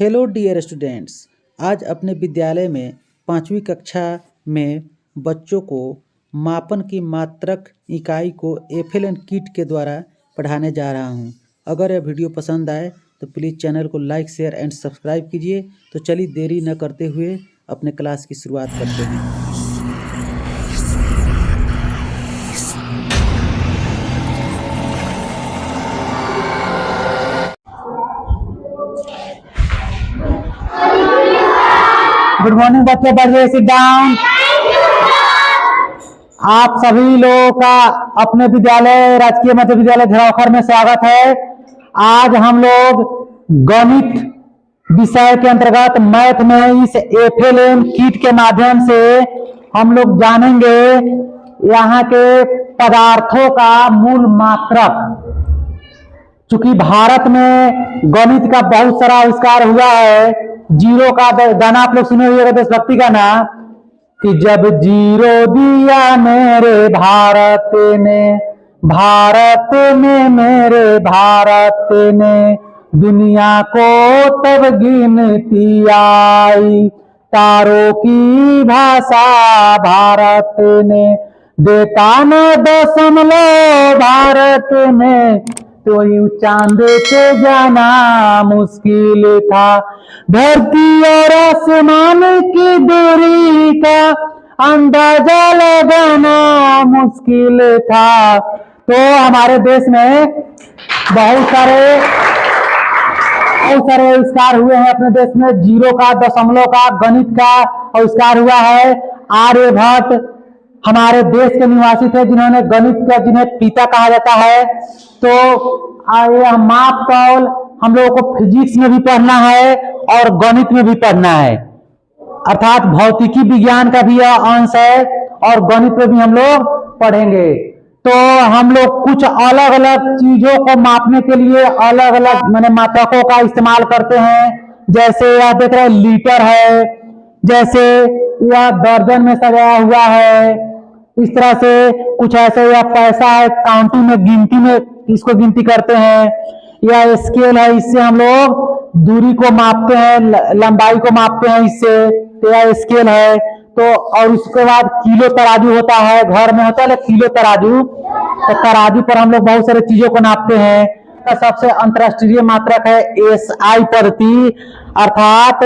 Hello dear students, आज अपने विद्यालय में 5वीं कक्षा में बच्चों को मापन की मात्रक इकाई को एफएलएन किट के द्वारा पढ़ाने जा रहा हूं। अगर यह वीडियो पसंद आए तो प्लीज़ चैनल को लाइक, शेयर एंड सब्सक्राइब कीजिए। तो चलिए देरी न करते हुए अपने क्लास की शुरुआत करते हैं। गुड मॉर्निंग बच्चे, बैठिए, सिट डाउन। आप सभी लोगों का अपने विद्यालय राजकीय मध्य विद्यालय झरावखर में स्वागत है। आज हम लोग गणित विषय के अंतर्गत मैथ में इस एफएलएन किट के माध्यम से हम लोग जानेंगे यहाँ के पदार्थों का मूल मात्रक। चूंकि भारत में गणित का बहुत सारा आविष्कार हुआ है। जीरो का गाना आप लोग सुने हुए देशभक्ति का ना, कि जब जीरो दिया मेरे भारत ने, भारत में मेरे भारत ने, दुनिया को तब गिनती आई, तारों की भाषा भारत ने, देता न दशमलव भारत में, तो यूं चांद पे जाना मुश्किल था, धरती और आसमान की दूरी का अंदाजा लगाना मुश्किल था। तो हमारे देश में बहुत सारे आविष्कार हुए हैं। अपने देश में जीरो का, दशमलव का, गणित का आविष्कार हुआ है। आर्यभट्ट हमारे देश के निवासी थे जिन्होंने गणित का, जिन्हें पिता कहा जाता है। तो यह माप तौल हम लोगों को फिजिक्स में भी पढ़ना है और गणित में भी पढ़ना है, अर्थात भौतिकी विज्ञान का भी यह अंश है और गणित में भी हम लोग पढ़ेंगे। तो हम लोग कुछ अलग अलग चीजों को मापने के लिए अलग अलग मात्रकों का इस्तेमाल करते हैं। जैसे यह देख रहे हैं लीटर है, जैसे यह दर्जन में सजाया हुआ है, इस तरह से कुछ ऐसे यह पैसा है, काउंटिंग में, गिनती में इसको गिनती करते हैं। यह स्केल है, इससे हम लोग दूरी को मापते हैं, लंबाई को मापते हैं इससे, तो यह स्केल है। तो और उसके बाद किलो तराजू होता है, घर में होता है किलो तराजू, तो तराजू पर हम लोग बहुत सारी चीजों को नापते हैं। तो सबसे अंतरराष्ट्रीय मात्रक है एसआई पद्धति, अर्थात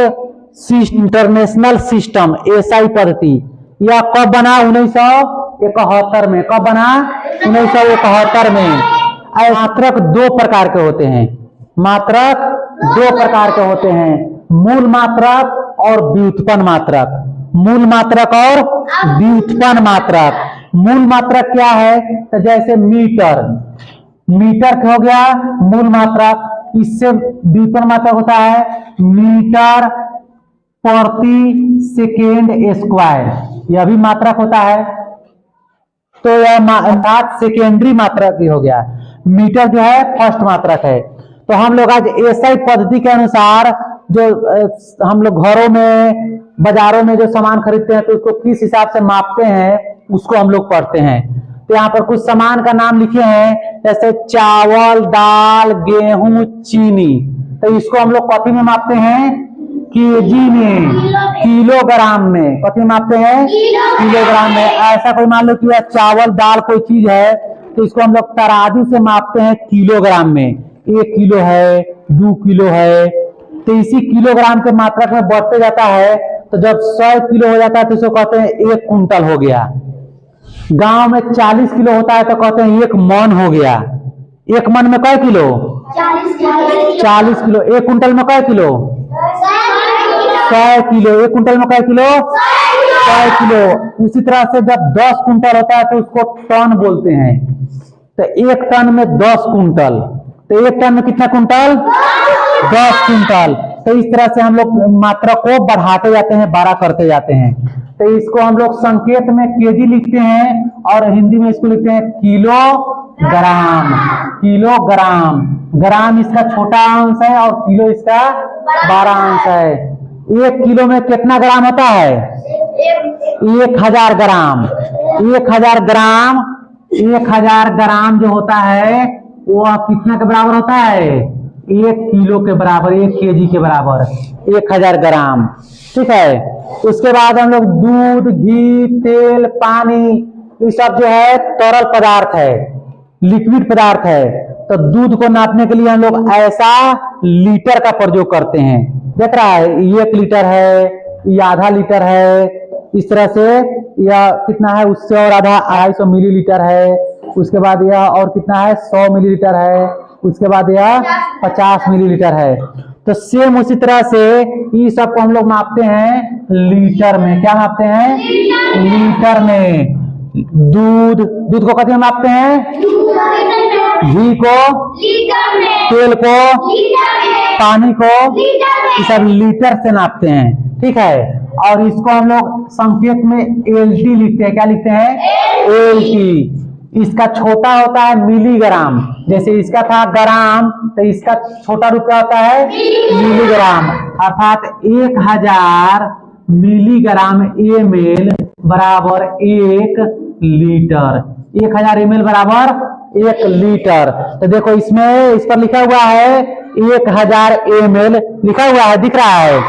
इंटरनेशनल सिस्टम, एसआई पद्धति। यह कब बना? 1971 में। कब बना? 1971 में। मात्रक दो प्रकार के होते हैं। मात्रक दो प्रकार के होते हैं, मूल मात्रक और व्युत्पन्न मात्रक। मूल मात्रक और व्युत्पन्न मात्रक। मूल मात्रक क्या है? तो जैसे मीटर, मीटर हो गया मूल मात्रक। इससे व्युत्पन्न मात्रक होता है मीटर प्रति सेकेंड स्क्वायर, यह भी मात्रक होता है। तो यह बात सेकेंडरी मात्रक भी हो गया। मीटर जो है फर्स्ट मात्रक है। तो हम लोग आज एसआई पद्धति के अनुसार जो हम लोग घरों में, बाजारों में जो सामान खरीदते हैं तो उसको किस हिसाब से मापते हैं उसको हम लोग पढ़ते हैं। तो यहाँ पर कुछ सामान का नाम लिखे हैं, जैसे चावल, दाल, गेहूं, चीनी। तो इसको हम लोग कॉपी में मापते हैं केजी में, किलोग्राम में। कथी मापते हैं? किलोग्राम में। ऐसा कोई मान लो कि यह चावल, दाल कोई चीज है तो इसको हम लोग तराजू से मापते हैं किलोग्राम में। 1 किलो है, 2 किलो है, तो इसी किलोग्राम के मात्रक में बढ़ते जाता है। तो जब 100 किलो हो जाता है तो इसको कहते हैं 1 कुंटल हो गया। गांव में 40 किलो होता है तो कहते हैं 1 मन हो गया। 1 मन में कै किलो? 40 किलो। 1 कुंटल में कै किलो? 100 किलो। 1 कुंटल में कै किलो? 100 किलो। उसी तरह से जब 10 कुंटल होता है तो उसको टन बोलते हैं। तो 1 टन में 10 कुंटल। तो 1 टन में कितना कुंटल? 10 कुंटल। तो इस तरह से हम लोग मात्रा को बढ़ाते जाते हैं, बड़ा करते जाते हैं। तो इसको हम लोग संकेत में केजी लिखते हैं और हिंदी में इसको लिखते हैं किलोग्राम। किलोग्राम, ग्राम इसका छोटा अंश है और किलो इसका बड़ा अंश है। 1 किलो में कितना ग्राम होता है? 1000 ग्राम। 1000 ग्राम, 1000 ग्राम जो होता है वह कितना के बराबर होता है? 1 किलो के बराबर, 1 केजी के बराबर, 1000 ग्राम। ठीक है, उसके बाद हम लोग दूध, घी, तेल, पानी, ये सब जो है तरल पदार्थ है, लिक्विड पदार्थ है। तो दूध को नापने के लिए हम लोग ऐसा लीटर का प्रयोग करते हैं। देख रहा है, 1 लीटर है, ये आधा लीटर है, इस तरह से यह कितना है, उससे और आधा 250 मिलीलीटर है। उसके बाद यह और कितना है, 100 मिलीलीटर है। उसके बाद यह 50 मिलीलीटर है। तो सेम उसी तरह से ये सब को हम लोग मापते हैं लीटर में। क्या मापते हैं? लीटर में। दूध को कथी में मापते हैं? घी को, तेल को, पानी को, ये सब लीटर से नापते हैं। ठीक है, और इसको हम लोग संकेत में एलटी लिखते हैं। क्या लिखते हैं? एलटी। इसका छोटा होता है मिलीग्राम, जैसे इसका था ग्राम, तो इसका छोटा रूप क्या होता है? मिलीग्राम। अर्थात 1000 मिलीग्राम ml बराबर 1 लीटर। 1000 ml बराबर 1 लीटर। तो देखो इसमें, इस पर लिखा हुआ है 1000 ml लिखा हुआ है, दिख रहा है।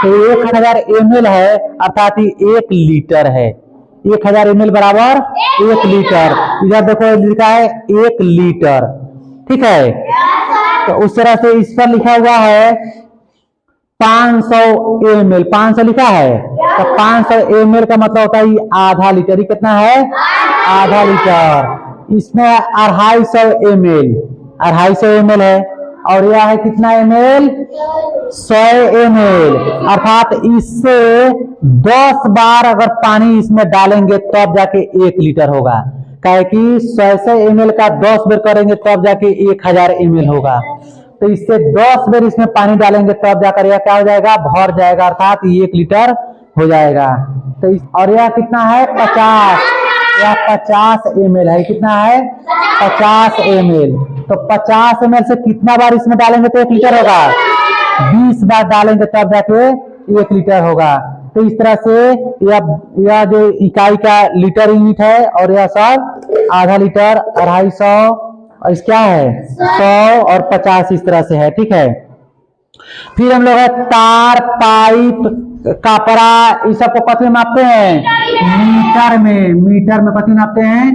तो 1000 ml है, अर्थात ये 1 लीटर है। 1000 ml बराबर 1 लीटर। इधर देखो लिखा है 1 लीटर। ठीक है, तो उस तरह से इस पर लिखा हुआ है 500 ml। 500 लिखा है, तो 500 ml का मतलब होता है आधा लीटर। ये कितना है? आधा लीटर। इसमें 250 ml, 250 ml है, और यह है कितना ml? 100 ml। अर्थात इससे 10 बार अगर पानी इसमें डालेंगे तब जाके 1 लीटर होगा। काहे कि 100 ml का 10 बार करेंगे तब जाके 1000 ml होगा। तो इससे 10 बार इसमें पानी डालेंगे तब जाकर यह क्या हो जाएगा? भर जाएगा, अर्थात 1 लीटर हो जाएगा। तो और यह कितना है? 50। यह 50 ml है। कितना है? 50 ml। तो 50 ml से कितना बार इसमें डालेंगे तो 1 लीटर होगा? 20 बार डालेंगे तब जाके 1 लीटर होगा। तो इस तरह से यह जो इकाई का लीटर यूनिट है, और यह सब आधा लीटर, 250, और इस क्या है 100 और 50, इस तरह से है। ठीक है, फिर हम लोग है तार, पाइप, कपड़ा, इस सब को कथी में मापते हैं? मीटर में। मीटर में कथी नापते हैं?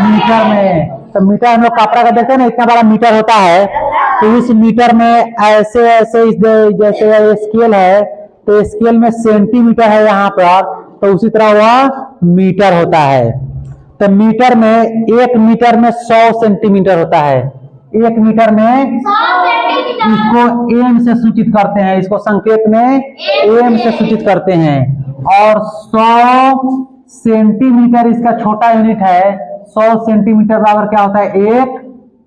मीटर में। तो मीटर हम लोग कपड़ा का देखते हैं ना, इतना बड़ा मीटर होता है। तो इस मीटर में ऐसे ऐसे जैसे स्केल है, तो स्केल में सेंटीमीटर है यहाँ पर, तो उसी तरह वह मीटर होता है। तो मीटर में 1 मीटर में 100 सेंटीमीटर होता है। 1 मीटर में, इसको एम से सूचित करते हैं, इसको संकेत में एम से सूचित करते हैं। और 100 सेंटीमीटर इसका छोटा यूनिट है। 100 सेंटीमीटर बराबर क्या होता है? 1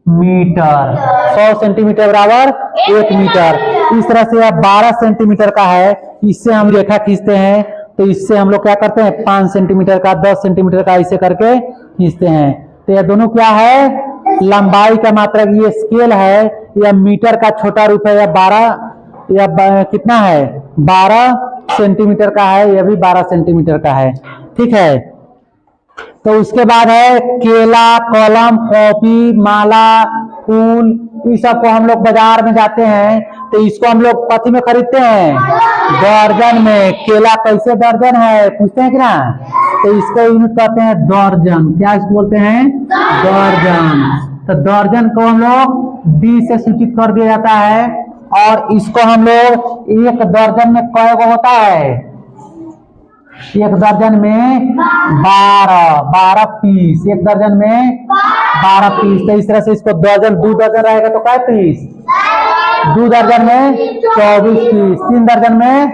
मीटर। 100 सेंटीमीटर बराबर 1 मीटर। इस तरह से यह 12 सेंटीमीटर का है। इससे हम रेखा खींचते हैं, तो इससे हम लोग क्या करते हैं? 5 सेंटीमीटर का, 10 सेंटीमीटर का, ऐसे करके खींचते हैं। तो यह दोनों क्या है? लंबाई का मात्रक। ये स्केल है, यह मीटर का छोटा रूप है। यह 12, यह कितना है? 12 सेंटीमीटर का है। यह भी 12 सेंटीमीटर का है। ठीक है, तो उसके बाद है केला, कलम, कॉपी, माला, फूल, इस सब को हम लोग बाजार में जाते हैं, तो इसको हम लोग कथी में खरीदते हैं? दर्जन में। केला कैसे दर्जन है पूछते हैं कि ना, तो इसको यूनिट कहते हैं दर्जन। क्या इसको बोलते हैं? दर्जन। तो दर्जन को हम लोग डी से सूचित कर दिया जाता है। और इसको हम लोग, एक दर्जन में कै गो होता है? एक दर्जन में 12 पीस। एक दर्जन में 12 पीस। तो इस तरह से इसको दर्जन, 2 दर्जन रहेगा तो कै पीस? 2 दर्जन में 24 पीस। 3 दर्जन में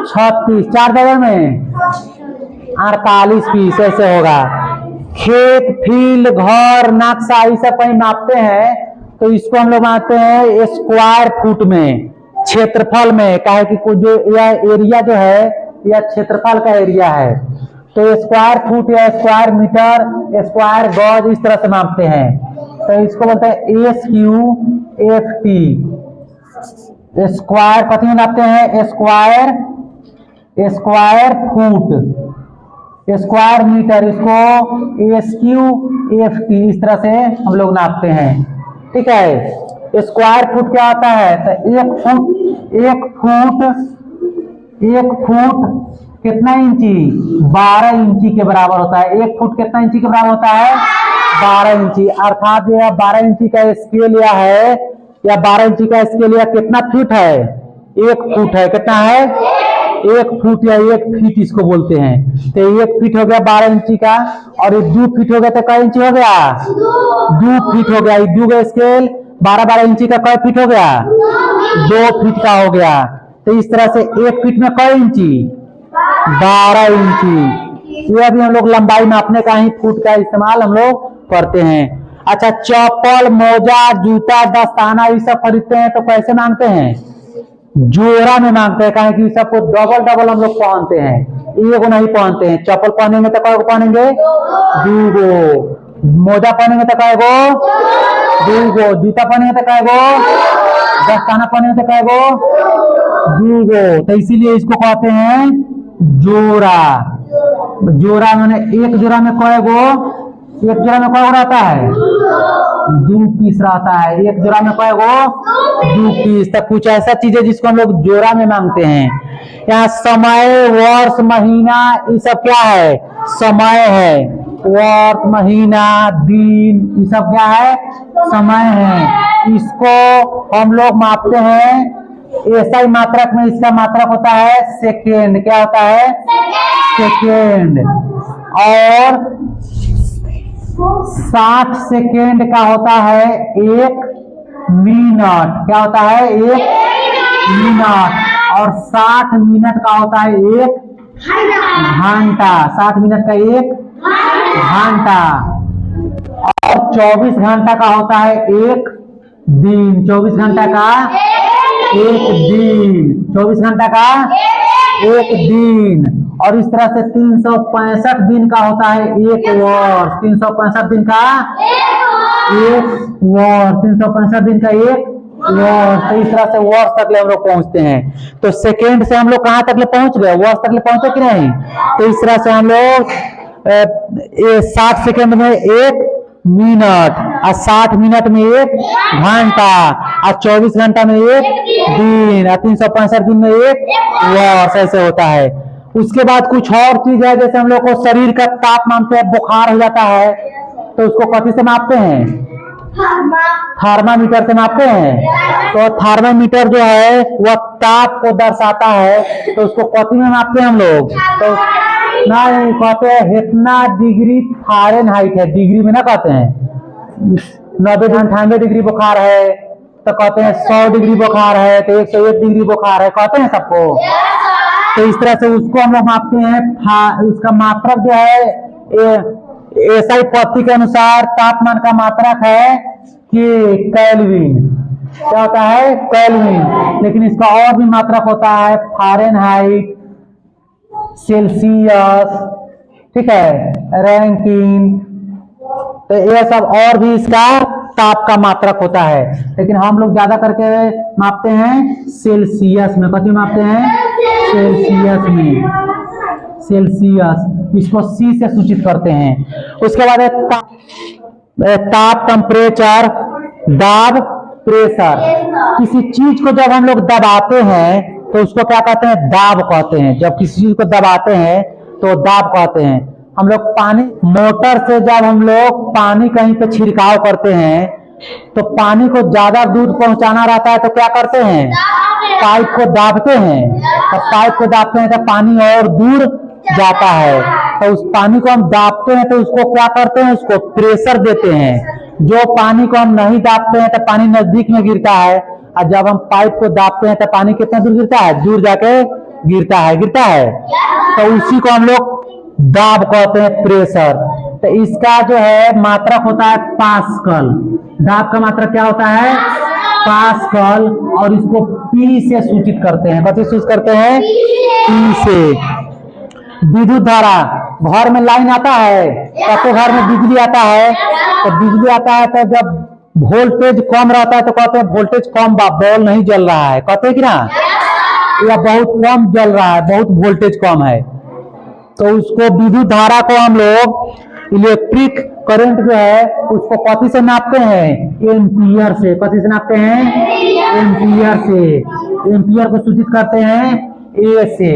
36। 4 दर्जन में 48 पीस। ऐसे होगा। खेत, फील्ड, घर, नक्शा, ये सब कहीं नापते हैं, तो इसको हम लोग मापते हैं स्क्वायर फुट में, क्षेत्रफल में। काहे कि जो यह एरिया जो है, यह क्षेत्रफल का एरिया है। तो स्क्वायर फुट या स्क्वायर मीटर, स्क्वायर गज, इस तरह से मापते हैं। तो इसको बोलते हैं SQFT। स्क्वायर कथी में नापते हैं? स्क्वायर फुट, स्क्वायर मीटर, इसको SQFT, इस तरह से हम लोग नापते हैं। ठीक है। स्क्वायर फुट क्या होता है? तो एक फुट कितना इंची? 12 इंची के बराबर होता है। एक फुट कितना इंची के बराबर होता है? 12 इंची। अर्थात जो 12 इंची का स्केल लिया है, या 12 इंची का स्केल लिया, कितना फीट है? 1 फुट है। कितना है? 1 फुट या 1 फीट इसको बोलते हैं। तो 1 फीट हो गया 12 इंची का, और ये 2 फीट हो गया तो कै इंची हो गया? 2 फीट हो गया। ये 2 का स्केल 12 इंची का कै फीट हो गया? 2 फीट का हो गया। तो इस तरह से 1 फीट में कै इंची? 12 इंची। ये अभी हम लोग लंबाई नापने का ही फुट का इस्तेमाल हम लोग करते हैं। अच्छा, चप्पल, मोजा, जूता, दस्ताना ये सब खरीदते हैं तो कैसे मांगते हैं? जोड़ा में मांगते हैं। कहें कि सबको डबल डबल हम लोग पहनते हैं, एगो नहीं पहनते हैं। चप्पल पहनेंगे तो कै गो पहनेंगे? 2 गो। मोजा पहनेंगे तो कै गो? 2 गो। जूता पहनेंगे तो कै गो? दस्ताना पहनेंगे तो कै गो? 2 गो। तो इसीलिए इसको कहते हैं जोड़ा। जोड़ा मैंने एक जोड़ा में कै गो? एक जोड़ा में कै गो रहता है? 2 पीस रहता है। एक जोड़ा में कै गो? 2 पीस। तो कुछ ऐसा चीज है जिसको हम लोग जोड़ा में मांगते हैं। यहाँ समय, वर्ष, महीना ये सब क्या है? समय है। वर्ष, महीना, दिन ये सब क्या है? समय है। इसको हम लोग मापते हैं ऐसा मात्रक में। इसका मात्रक होता है सेकेंड। क्या होता है? सेकेंड। और 60 सेकेंड का होता है 1 मिनट। क्या होता है? 1 मिनट। और 60 मिनट का होता है 1 घंटा। 60 मिनट का 1 घंटा। और 24 घंटा का होता है 1 दिन। 24 घंटा का 1 दिन। 24 घंटा का 1 दिन। और इस तरह से 365 दिन का होता है 1 वर्ष। 365 दिन का 1 वर्ष। 365 दिन का 1 वर्ष। तो इस तरह से वर्ष तक ले हम लोग पहुंचते हैं। तो सेकेंड से हम लोग कहां तक ले पहुंच गए? वर्ष तक ले पहुंचे कि नहीं? तो इस तरह से हम लोग 60 सेकेंड में 1 मिनट, और 60 मिनट में 1 घंटा, और 24 घंटा में 1 दिन, और 365 दिन में 1 वर्ष। ऐसे होता है। उसके बाद कुछ और चीज है, जैसे हम लोग को शरीर का ताप मापते हैं। बुखार हो जाता है तो उसको कथी से मापते हैं? थर्मामीटर से मापते हैं। तो थर्मामीटर जो है वह ताप को दर्शाता है, तो उसको कथी में मापते हैं हम लोग? तो नहीं कहते हैं इतना डिग्री फ़ारेनहाइट है। डिग्री में ना कहते हैं 90-98 डिग्री बुखार है, तो कहते हैं 100 डिग्री बुखार है, तो 101 डिग्री बुखार है, कहते हैं सबको। तो इस तरह से उसको हम लोग मापते हैं। उसका मात्रक जो है एसआई पद्धति के अनुसार तापमान का मात्रक है कि केल्विन। क्या होता है? केल्विन। लेकिन इसका और भी मात्रक होता है फ़ारेनहाइट, सेल्सियस, ठीक है, रैंकिन। तो ये सब और भी इसका ताप का मात्रक होता है। लेकिन हम लोग ज्यादा करके मापते हैं सेल्सियस में। कैसे मापते हैं? सेल्सियस में। सेल्सियस, इसको सी से सूचित करते हैं। उसके बाद ताप, टेम्परेचर, दाब, प्रेशर। किसी चीज को जब हम लोग दबाते हैं तो उसको क्या कहते हैं? दाब कहते हैं। जब किसी चीज को दबाते हैं तो दाब कहते हैं। हम लोग पानी मोटर से जब हम लोग पानी कहीं पे छिड़काव करते हैं तो पानी को ज्यादा दूर पहुंचाना रहता है तो क्या करते हैं? पाइप को दाबते हैं। तो पाइप को दाबते हैं तो पानी और दूर जाता है। तो उस पानी को हम दाबते हैं तो उसको क्या करते हैं? उसको प्रेशर देते हैं। जो पानी को हम नहीं दाबते हैं तो पानी नजदीक में गिरता है, और जब हम पाइप को दाबते हैं तो पानी कितना दूर गिरता है? दूर जाके गिरता है। तो उसी को हम लोग दाब कहते हैं, प्रेशर। तो इसका जो है मात्रक होता है पास्कल। दाब का मात्रक क्या होता है? पास्कल। और इसको पी से सूचित करते हैं। कैसे सूचित करते हैं? पी से। विद्युत धारा, घर में लाइन आता है, सबके घर में बिजली आता है, तो बिजली आता है तो जब वोल्टेज कम रहता है तो कहते हैं वोल्टेज कम, बॉल नहीं जल रहा है, कहते हैं कि ना, या बहुत कम जल रहा है, बहुत वोल्टेज कम है। तो उसको विद्युत धारा को हम लोग इलेक्ट्रिक करंट जो है उसको कथी से नापते हैं? एम्पियर से। कथी से नापते हैं? एम्पियर से। एम्पियर को सूचित करते हैं ए से।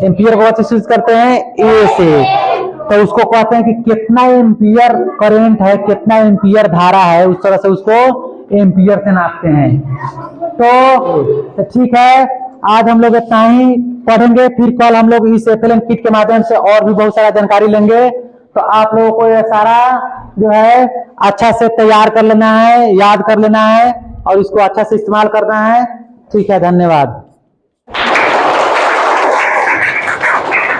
एम्पियर को कथी सूचित करते हैं? ए से। तो उसको कहते हैं कि कितना एम्पियर करंट है, कितना एम्पियर धारा है, उस तरह से उसको एम्पियर से नापते हैं। तो ठीक है, आज हम लोग इतना ही पढ़ेंगे, फिर कल हम लोग इस एफएलएन किट के माध्यम से और भी बहुत सारा जानकारी लेंगे। तो आप लोगों को यह सारा जो है अच्छा से तैयार कर लेना है, याद कर लेना है और इसको अच्छा से इस्तेमाल करना है। ठीक है, धन्यवाद।